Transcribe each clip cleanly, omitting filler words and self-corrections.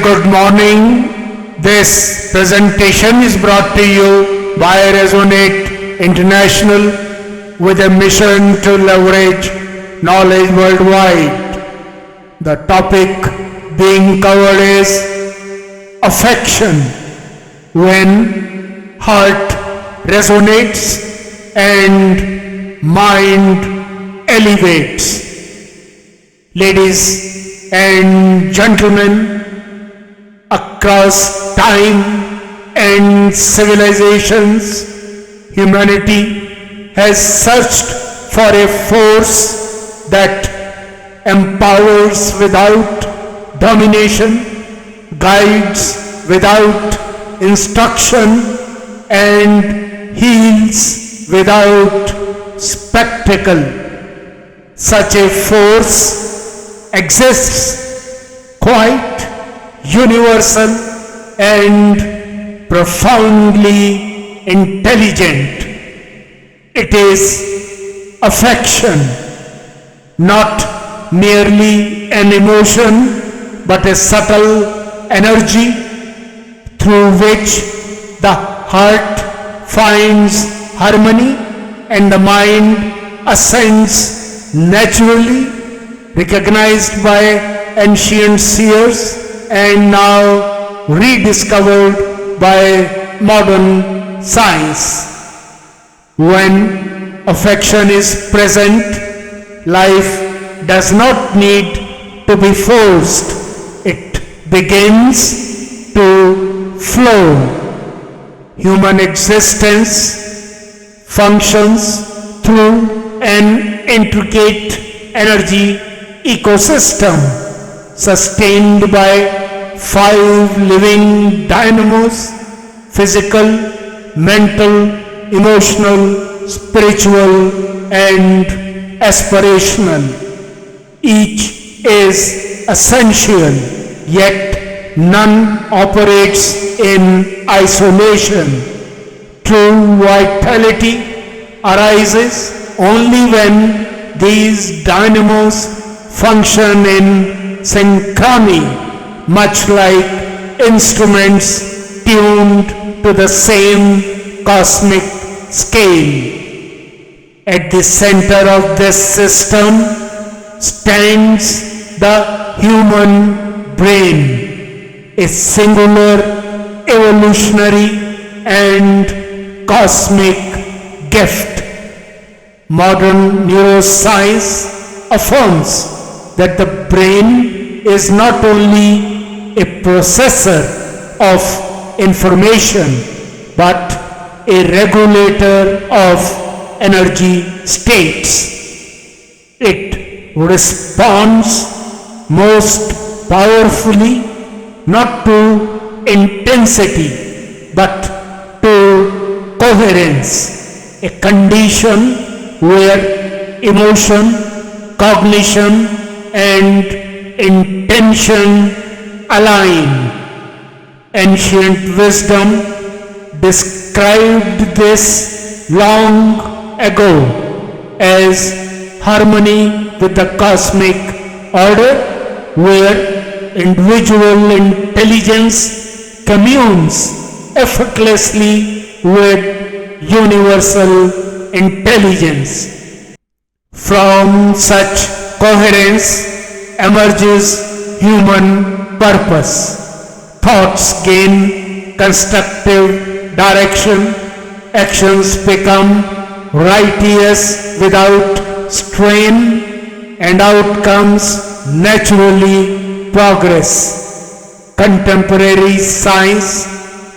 good morning. This presentation is brought to you by Resonate International with a mission to leverage knowledge worldwide. The topic being covered is affection. When heart resonates and mind elevates. Ladies and gentlemen, across time and civilizations, humanity has searched for a force that empowers without domination, guides without instruction, and heals without spectacle. Such a force exists, quite universal and profoundly intelligent. It is affection, not merely an emotion, but a subtle energy through which the heart finds harmony and the mind ascends naturally, recognized by ancient seers and now rediscovered by modern science. When affection is present, life does not need to be forced. It begins to flow. Human existence functions through an intricate energy ecosystem sustained by 5 living dynamos: physical, mental, emotional, spiritual, and aspirational. Each is essential, yet none operates in isolation. True vitality arises only when these dynamos function in synchrony, much like instruments tuned to the same cosmic scale. At the center of this system stands the human brain, a singular, evolutionary, and cosmic gift. Modern neuroscience affirms that the brain is not only a processor of information but a regulator of energy states. It responds most powerfully not to intensity but to coherence, a condition where emotion, cognition, and intention align. Ancient wisdom described this long ago as harmony with the cosmic order, where individual intelligence communes effortlessly with universal intelligence. From such coherence emerges human purpose. Thoughts gain constructive direction, actions become righteous without strain, and outcomes naturally progress. Contemporary science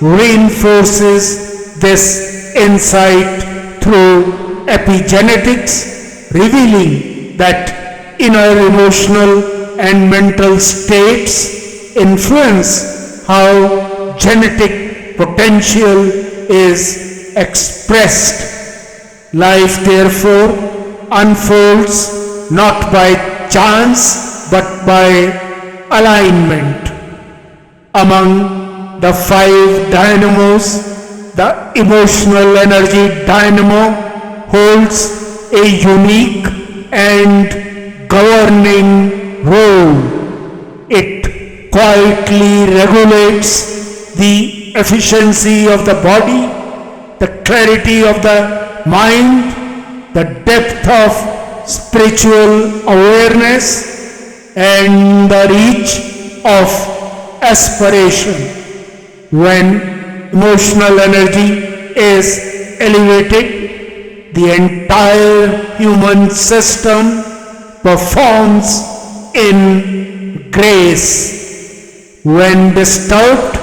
reinforces this insight through epigenetics, revealing that inner emotional and mental states influence how genetic potential is expressed. Life therefore unfolds not by chance but by alignment. Among the 5 dynamos, the emotional energy dynamo holds a unique and governing role. It quietly regulates the efficiency of the body, the clarity of the mind, the depth of spiritual awareness, and the reach of aspiration. When emotional energy is elevated, the entire human system performs in grace. When disturbed,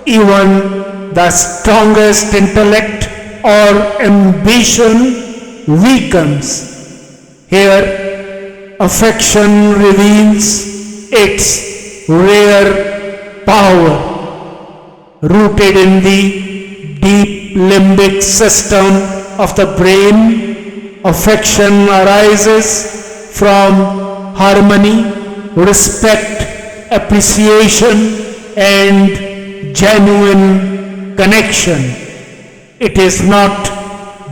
even the strongest intellect or ambition weakens. Here, affection reveals its rare power. Rooted in the deep limbic system of the brain, affection arises from harmony, respect, appreciation, and genuine connection. It is not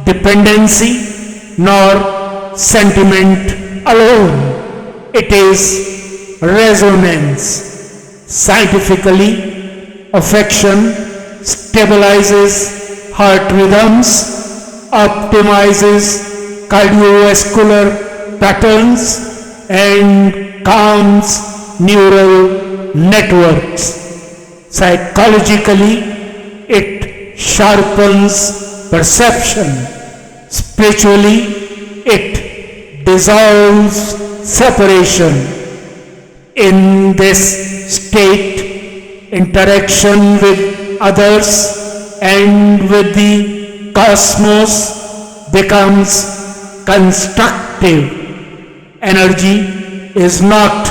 dependency nor sentiment alone. It is resonance. Scientifically, affection stabilizes heart rhythms, optimizes cardiovascular patterns, and calms neural networks. Psychologically, it sharpens perception. Spiritually, it dissolves separation. In this state, interaction with others and with the cosmos becomes constructive. Energy is not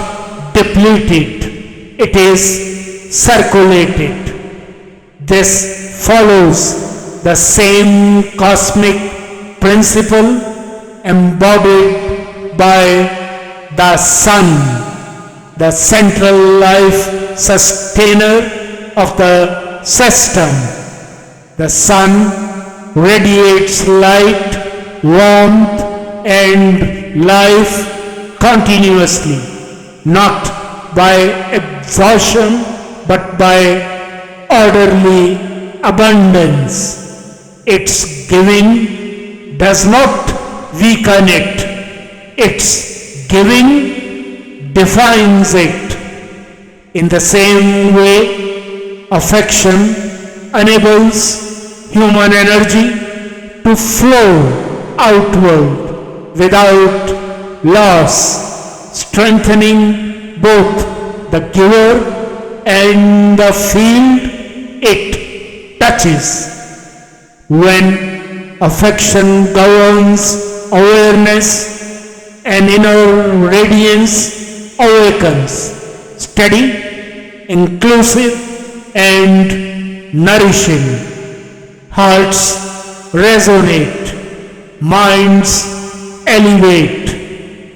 depleted, it is circulated. This follows the same cosmic principle embodied by the sun, the central life sustainer of the system. The sun radiates light, warmth, and life continuously, not by exhaustion but by orderly abundance. Its giving does not weaken it, its giving defines it. In the same way, affection enables human energy to flow outward without loss, strengthening both the giver and the field it touches. When affection governs awareness, an inner radiance awakens, steady, inclusive, and nourishing. Hearts resonate, minds elevate,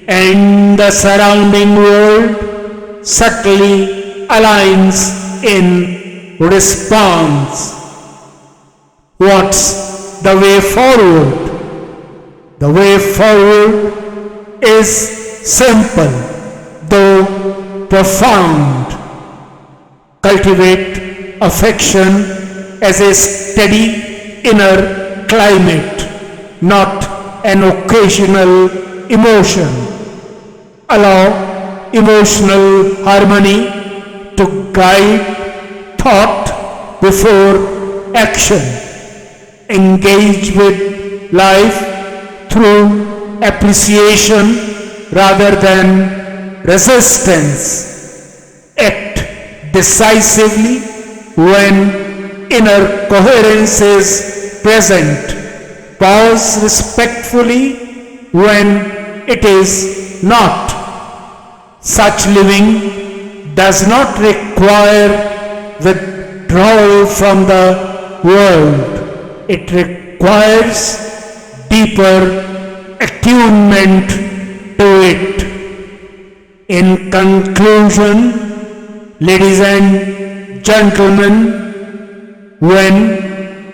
and the surrounding world subtly aligns in response. What's the way forward? The way forward is simple, though profound. Cultivate affection as a steady inner climate, not an occasional emotion. Allow emotional harmony to guide thought before action. Engage with life through appreciation rather than resistance. Act decisively when inner coherence is present. Pause respectfully when it is not. Such living does not require withdrawal from the world. It requires deeper attunement to it. In conclusion, ladies and gentlemen, when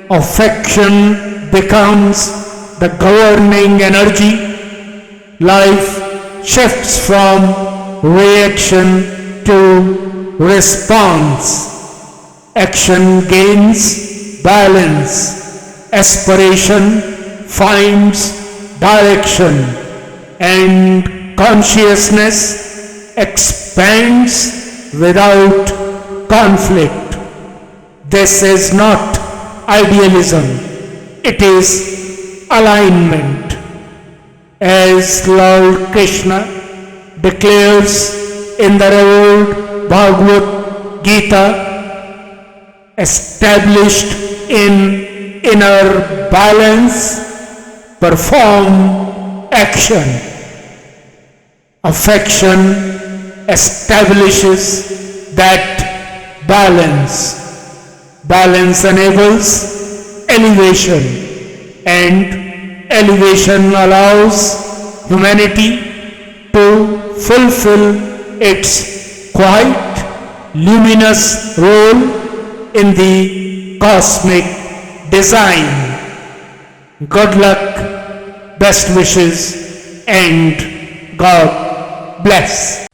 affection becomes the governing energy, life shifts from reaction to response. Action gains balance. Aspiration finds direction. And consciousness expands without conflict. This is not idealism. It is alignment. As Lord Krishna declares in the revered Bhagavad Gita, established in inner balance, perform action. Affection establishes that balance. Balance enables elevation, and elevation allows humanity to fulfill its quite luminous role in the cosmic design. Good luck, best wishes, and God bless.